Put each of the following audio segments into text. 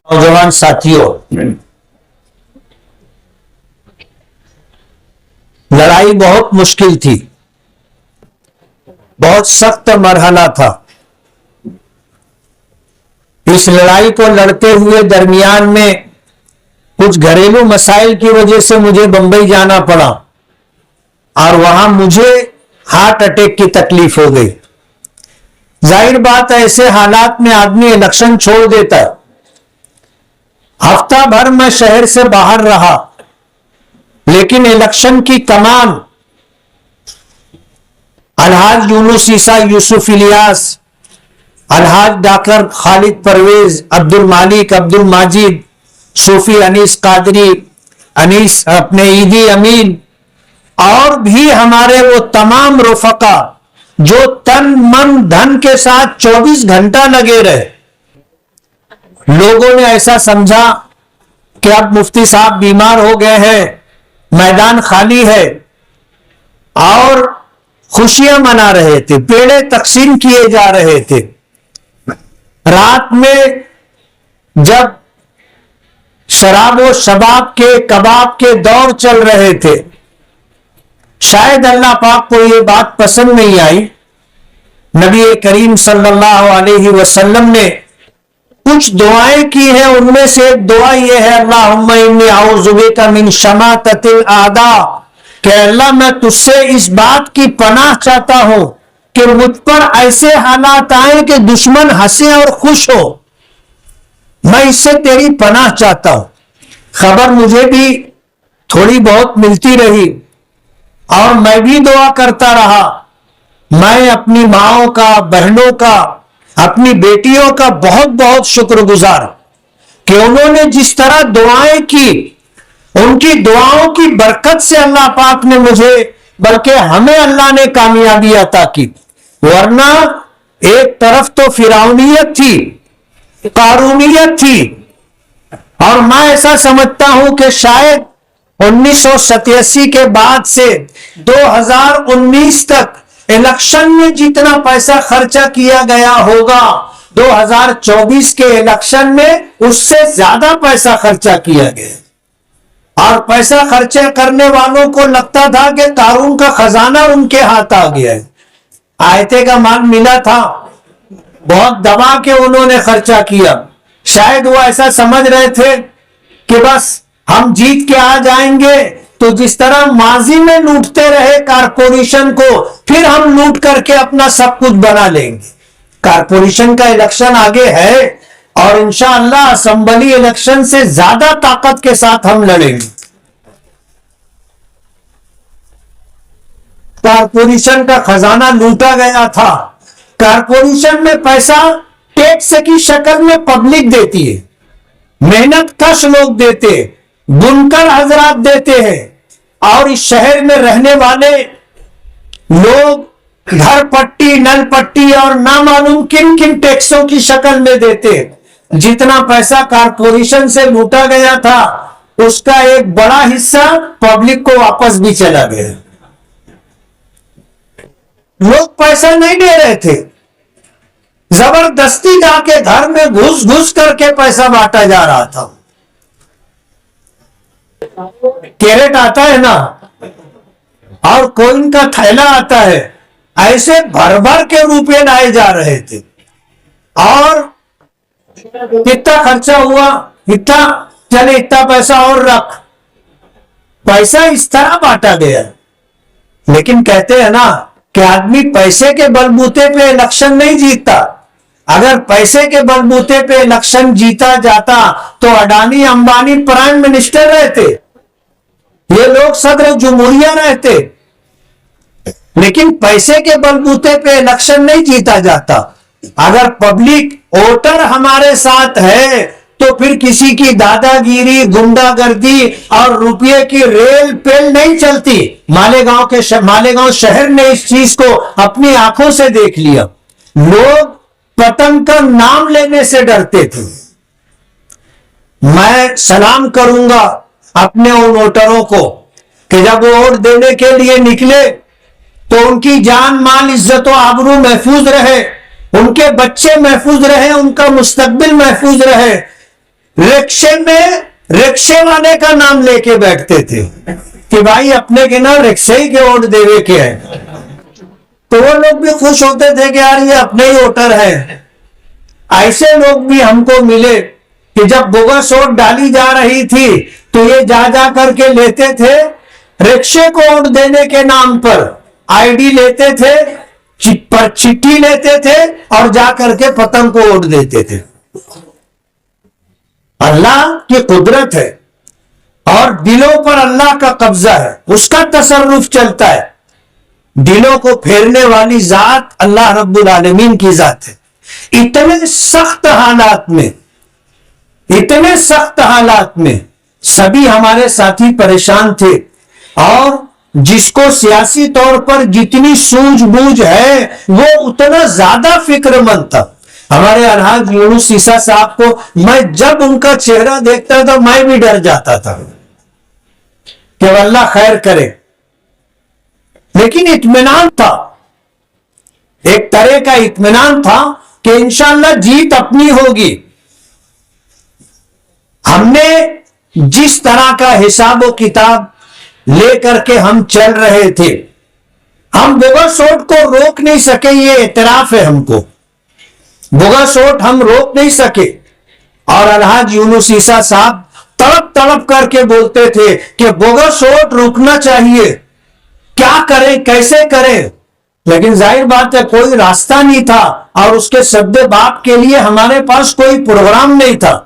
نوجوان ساتھیوں، لڑائی بہت مشکل تھی، بہت سخت مرحلہ تھا۔ اس لڑائی کو لڑتے ہوئے درمیان میں کچھ گھریلو مسائل کی وجہ سے مجھے بمبئی جانا پڑا اور وہاں مجھے ہارٹ اٹیک کی تکلیف ہو گئی۔ ظاہر بات ہے، ایسے حالات میں آدمی الیکشن چھوڑ دیتا ہے۔ ہفتہ بھر میں شہر سے باہر رہا، لیکن الیکشن کی کمان الحاج یونس عیسیٰ یوسف الیاس، الحاج ڈاکٹر خالد پرویز، عبد المالک، عبد الماجد، صوفی انیس قادری، انیس اپنے عیدی امین، اور بھی ہمارے وہ تمام رفقا جو تن من دھن کے ساتھ 24 گھنٹہ لگے رہے۔ لوگوں نے ایسا سمجھا کہ اب مفتی صاحب بیمار ہو گئے ہیں، میدان خالی ہے، اور خوشیاں منا رہے تھے، پیڑے تقسیم کیے جا رہے تھے۔ رات میں جب شراب و شباب کے کباب کے دور چل رہے تھے، شاید اللہ پاک کو یہ بات پسند نہیں آئی۔ نبی کریم صلی اللہ علیہ وسلم نے کچھ دعائیں کی ہیں، ان میں سے ایک دعا یہ ہے، اللہم انی اعوذ بک من شماتۃ الاعداء، کہ اللہ میں تجھ سے اس بات کی پناہ چاہتا ہوں کہ مجھ پر ایسے حالات آئیں کہ دشمن ہنسے اور خوش ہو، میں اس سے تیری پناہ چاہتا ہوں۔ خبر مجھے بھی تھوڑی بہت ملتی رہی اور میں بھی دعا کرتا رہا۔ میں اپنی ماؤں کا، بہنوں کا، اپنی بیٹیوں کا بہت بہت شکر گزار کہ انہوں نے جس طرح دعائیں کی، ان کی دعاؤں کی برکت سے اللہ پاک نے مجھے، بلکہ ہمیں اللہ نے کامیابی عطا کی۔ ورنہ ایک طرف تو فرعونیت تھی، قارونیت تھی، اور میں ایسا سمجھتا ہوں کہ شاید 1987 کے بعد سے 2019 تک الیکشن میں جتنا پیسہ خرچہ کیا گیا ہوگا، 2024 کے الیکشن میں اس سے زیادہ پیسہ خرچہ کیا گیا، اور پیسہ خرچہ کرنے والوں کو لگتا تھا کہ قارون کا خزانہ ان کے ہاتھ آ گیا ہے۔ آیتے کا مال ملا تھا، بہت دبا کے انہوں نے خرچہ کیا۔ شاید وہ ایسا سمجھ رہے تھے کہ بس ہم جیت کے آ جائیں گے تو جس طرح ماضی میں لوٹتے رہے کارپوریشن کو، پھر ہم لوٹ کر کے اپنا سب کچھ بنا لیں گے۔ کارپوریشن کا الیکشن آگے ہے، اور انشاءاللہ اسمبلی الیکشن سے زیادہ طاقت کے ساتھ ہم لڑیں گے۔ کارپوریشن کا خزانہ لوٹا گیا تھا۔ کارپوریشن میں پیسہ ٹیکس کی شکل میں پبلک دیتی ہے، محنت کش لوگ دیتے، بنکر حضرات دیتے ہیں، اور اس شہر میں رہنے والے لوگ گھر پٹی، نل پٹی اور نہ معلوم کن کن ٹیکسوں کی شکل میں دیتے۔ جتنا پیسہ کارپوریشن سے لوٹا گیا تھا، اس کا ایک بڑا حصہ پبلک کو واپس بھی چلا گیا۔ لوگ پیسہ نہیں دے رہے تھے، زبردستی جا کے گھر میں گھس گھس کر کے پیسہ بانٹا جا رہا تھا۔ کیرٹ آتا ہے نا، اور کوئن کا تھیلا آتا ہے، ایسے بھر بھر کے روپے لائے جا رہے تھے، اور اتنا خرچہ ہوا، اتنا چلے اتنا پیسہ اور رکھ، پیسہ اس طرح بانٹا گیا۔ لیکن کہتے ہیں نا کہ آدمی پیسے کے بلبوتے پہ الیکشن نہیں جیتتا۔ اگر پیسے کے بلبوتے پہ الیکشن جیتا جاتا تو اڈانی امبانی پرائم منسٹر رہتے، یہ لوگ صدر جمہوریہ رہتے، لیکن پیسے کے بلبوتے پہ الیکشن نہیں جیتا جاتا۔ اگر پبلک ووٹر ہمارے ساتھ ہے تو پھر کسی کی دادا گیری، گنڈا گردی اور روپیے کی ریل پیل نہیں چلتی۔ مالیگاؤں شہر نے اس چیز کو اپنی آنکھوں سے دیکھ لیا۔ لوگ پتنگ کا نام لینے سے ڈرتے تھے۔ میں سلام کروں گا اپنے ان ووٹروں کو کہ جب وہ ووٹ دینے کے لیے نکلے تو ان کی جان مال عزت و آبرو محفوظ رہے، ان کے بچے محفوظ رہے، ان کا مستقبل محفوظ رہے۔ رکشے میں رکشے والے کا نام لے کے بیٹھتے تھے کہ بھائی اپنے کے نام رکشے ہی کے ووٹ دیوے کے ہیں. تو وہ لوگ بھی خوش ہوتے تھے کہ یار یہ اپنے ہی ووٹر ہے. ایسے لوگ بھی ہم کو ملے کہ جب بوگس ووٹ ڈالی جا رہی تھی تو یہ جا جا کر کے لیتے تھے رکشے کو ووٹ دینے کے نام پر آئی ڈی لیتے تھے, چٹھی لیتے تھے اور جا کر کے پتنگ کو ووٹ دیتے تھے. اللہ کی قدرت ہے اور دلوں پر اللہ کا قبضہ ہے, اس کا تصرف چلتا ہے. دلوں کو پھیرنے والی ذات اللہ رب العالمین کی ذات ہے. اتنے سخت حالات میں سبھی ہمارے ساتھی پریشان تھے, اور جس کو سیاسی طور پر جتنی سوجھ بوجھ ہے وہ اتنا زیادہ فکر مند تھا. ہمارے الحاج یونس عیسیٰ صاحب کو میں جب ان کا چہرہ دیکھتا تھا میں بھی ڈر جاتا تھا کہ اللہ خیر کرے, لیکن اطمینان تھا, ایک طرح کا اطمینان تھا کہ انشاءاللہ جیت اپنی ہوگی. ہم نے جس طرح کا حساب و کتاب لے کر کے ہم چل رہے تھے, ہم بوگس ووٹ کو روک نہیں سکے, یہ اعتراف ہے ہم کو. بوگس ووٹ ہم روک نہیں سکے, اور الحاج یونس عیسیٰ صاحب تڑپ تڑپ کر کے بولتے تھے کہ بوگس ووٹ روکنا چاہیے, کیا کریں کیسے کریں. لیکن ظاہر بات ہے کوئی راستہ نہیں تھا, اور اس کے سد باب کے لیے ہمارے پاس کوئی پروگرام نہیں تھا.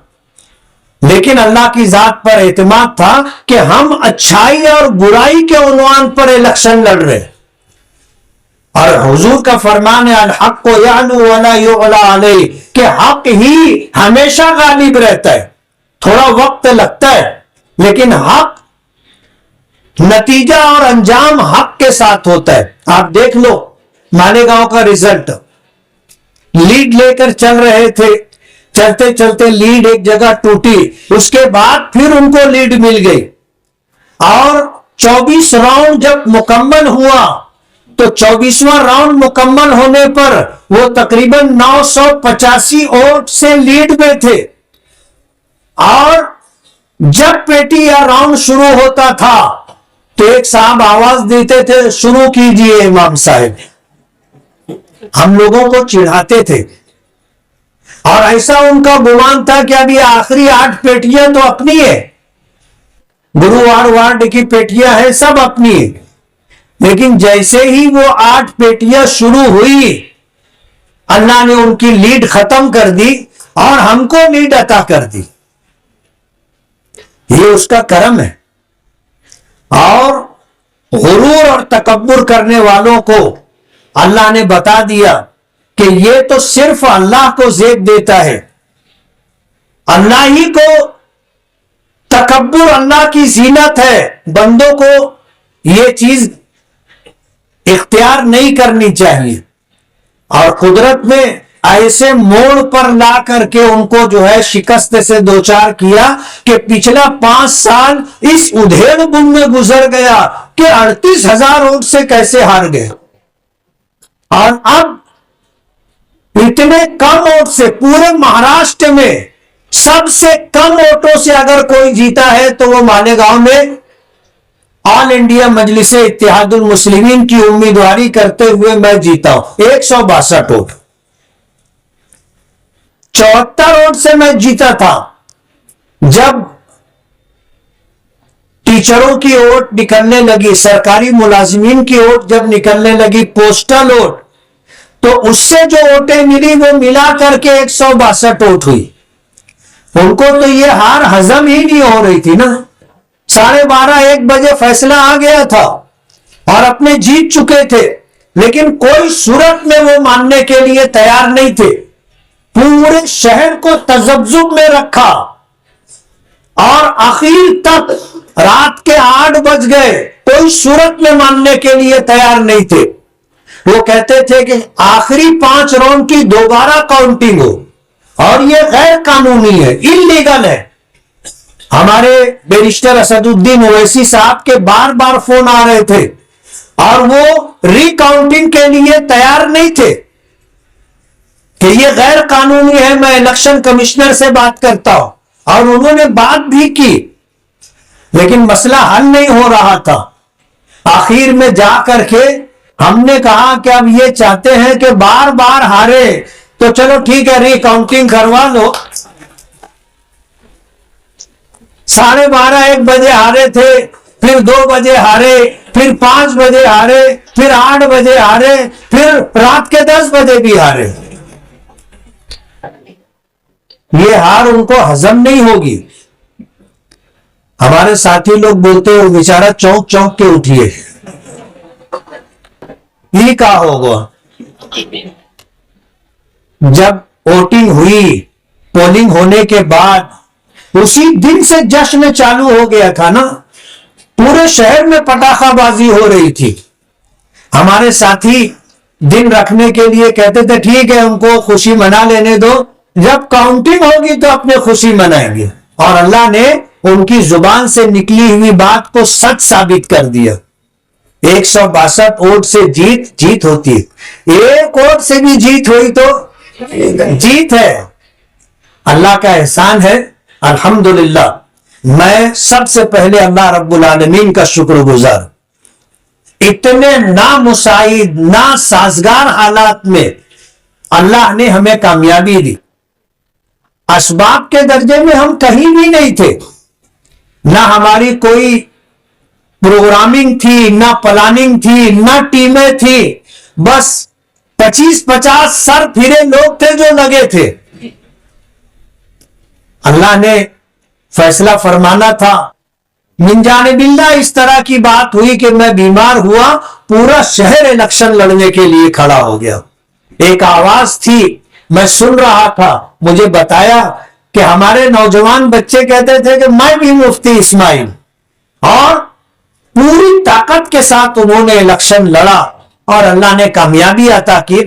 لیکن اللہ کی ذات پر اعتماد تھا کہ ہم اچھائی اور برائی کے عنوان پر الیکشن لڑ رہے, اور حضور کا فرمان ہے الحق یعلو ولا یعلی علیہ, کہ حق ہی ہمیشہ غالب رہتا ہے. تھوڑا وقت لگتا ہے لیکن حق, نتیجہ اور انجام حق کے ساتھ ہوتا ہے. آپ دیکھ لو مالیگاؤں کا رزلٹ, لیڈ لے کر چل رہے تھے, چلتے چلتے لیڈ ایک جگہ ٹوٹی, اس کے بعد پھر ان کو لیڈ مل گئی, اور 24 راؤنڈ جب مکمل ہوا تو 24واں راؤنڈ مکمل ہونے پر وہ تقریباً 985 ووٹ سے لیڈ میں تھے. اور جب پیٹی یا راؤنڈ شروع ہوتا تھا تو ایک صاحب آواز دیتے تھے شروع کیجئے امام صاحب. ہم لوگوں کو چڑھاتے تھے, اور ایسا ان کا گمان تھا کہ ابھی آخری 8 پیٹیاں تو اپنی ہے, گرووار وارڈ کی پیٹیاں ہیں سب اپنی ہے. لیکن جیسے ہی وہ 8 پیٹیاں شروع ہوئی اللہ نے ان کی لیڈ ختم کر دی اور ہم کو لیڈ عطا کر دی. یہ اس کا کرم ہے. اور غرور اور تکبر کرنے والوں کو اللہ نے بتا دیا کہ یہ تو صرف اللہ کو زیب دیتا ہے, اللہ ہی کو تکبر اللہ کی زینت ہے, بندوں کو یہ چیز اختیار نہیں کرنی چاہیے. اور قدرت میں ایسے موڑ پر لا کر کے ان کو جو ہے شکست سے دوچار کیا کہ پچھلا 5 سال اس ادھیڑ بن میں گزر گیا کہ 38,000 ووٹ سے کیسے ہار گئے, اور اب اتنے کم ووٹ سے پورے مہاراشٹر میں سب سے کم ووٹوں سے اگر کوئی جیتا ہے تو وہ مالیگاؤں میں آل انڈیا مجلس اتحاد المسلمین کی امیدواری کرتے ہوئے میں جیتا ہوں 162 ووٹ. 74 ووٹ سے میں جیتا تھا جب ٹیچروں کی ووٹ نکلنے لگی, سرکاری ملازمین کی ووٹ جب نکلنے لگی, پوسٹل ووٹ, تو اس سے جو ووٹیں ملی وہ ملا کر کے 162 ووٹ ہوئی. ان کو تو یہ ہار ہضم ہی نہیں ہو رہی تھی نا. 12:30-1 بجے فیصلہ آ گیا تھا اور اپنے جیت چکے تھے, لیکن کوئی صورت میں وہ ماننے کے لیے تیار نہیں تھے. پورے شہر کو تذبذب میں رکھا اور آخر تک رات کے 8 بج گئے, کوئی صورت میں ماننے کے لیے تیار نہیں تھے. وہ کہتے تھے کہ آخری 5 راؤنڈ کی دوبارہ کاؤنٹنگ ہو, اور یہ غیر قانونی ہے, انلیگل ہے. ہمارے بیرسٹر اسد الدین اویسی صاحب کے بار بار فون آ رہے تھے اور وہ ری کاؤنٹنگ کے لیے تیار نہیں تھے کہ یہ غیر قانونی ہے, میں الیکشن کمشنر سے بات کرتا ہوں. اور انہوں نے بات بھی کی، لیکن مسئلہ حل نہیں ہو رہا تھا۔ آخر میں جا کر کے ہم نے کہا کہ اب یہ چاہتے ہیں کہ بار بار ہارے تو چلو ٹھیک ہے ری کاؤنٹنگ کروا لو۔ 12:30 1 بجے ہارے تھے، پھر 2 بجے ہارے، پھر 5 بجے ہارے، پھر 8 بجے ہارے، پھر رات کے 10 بجے بھی ہارے۔ یہ ہار ان کو ہضم نہیں ہوگی۔ ہمارے ساتھی لوگ بولتے ہیں وہ بیچارہ چونک چونک کے اٹھیے، یہ کہا ہوگا۔ جب ووٹنگ ہوئی، پولنگ ہونے کے بعد اسی دن سے جشن چالو ہو گیا تھا نا، پورے شہر میں پٹاخہ بازی ہو رہی تھی۔ ہمارے ساتھی دن رکھنے کے لیے کہتے تھے ٹھیک ہے ان کو خوشی منا لینے دو، جب کاؤنٹنگ ہوگی تو اپنے خوشی منائیں گے۔ اور اللہ نے ان کی زبان سے نکلی ہوئی بات کو سچ ثابت کر دیا۔ 162 ووٹ سے جیت ہوتی ہے، 1 ووٹ سے بھی جیت ہوئی تو جیت ہے۔ اللہ کا احسان ہے، الحمدللہ۔ میں سب سے پہلے اللہ رب العالمین کا شکر گزار، اتنے نامساعد ناسازگار حالات میں اللہ نے ہمیں کامیابی دی۔ اسباب کے درجے میں ہم کہیں بھی نہیں تھے، نہ ہماری کوئی پروگرامنگ تھی، نہ پلاننگ تھی، نہ ٹیمیں تھی، بس 25-50 سر پھرے لوگ تھے جو لگے تھے۔ اللہ نے فیصلہ فرمانا تھا، من جانب اللہ اس طرح کی بات ہوئی کہ میں بیمار ہوا، پورا شہر الیکشن لڑنے کے لیے کھڑا ہو گیا۔ ایک آواز تھی، میں سن رہا تھا، مجھے بتایا کہ ہمارے نوجوان بچے کہتے تھے کہ میں بھی مفتی اسماعیل، اور پوری طاقت کے ساتھ انہوں نے الیکشن لڑا اور اللہ نے کامیابی عطا کی۔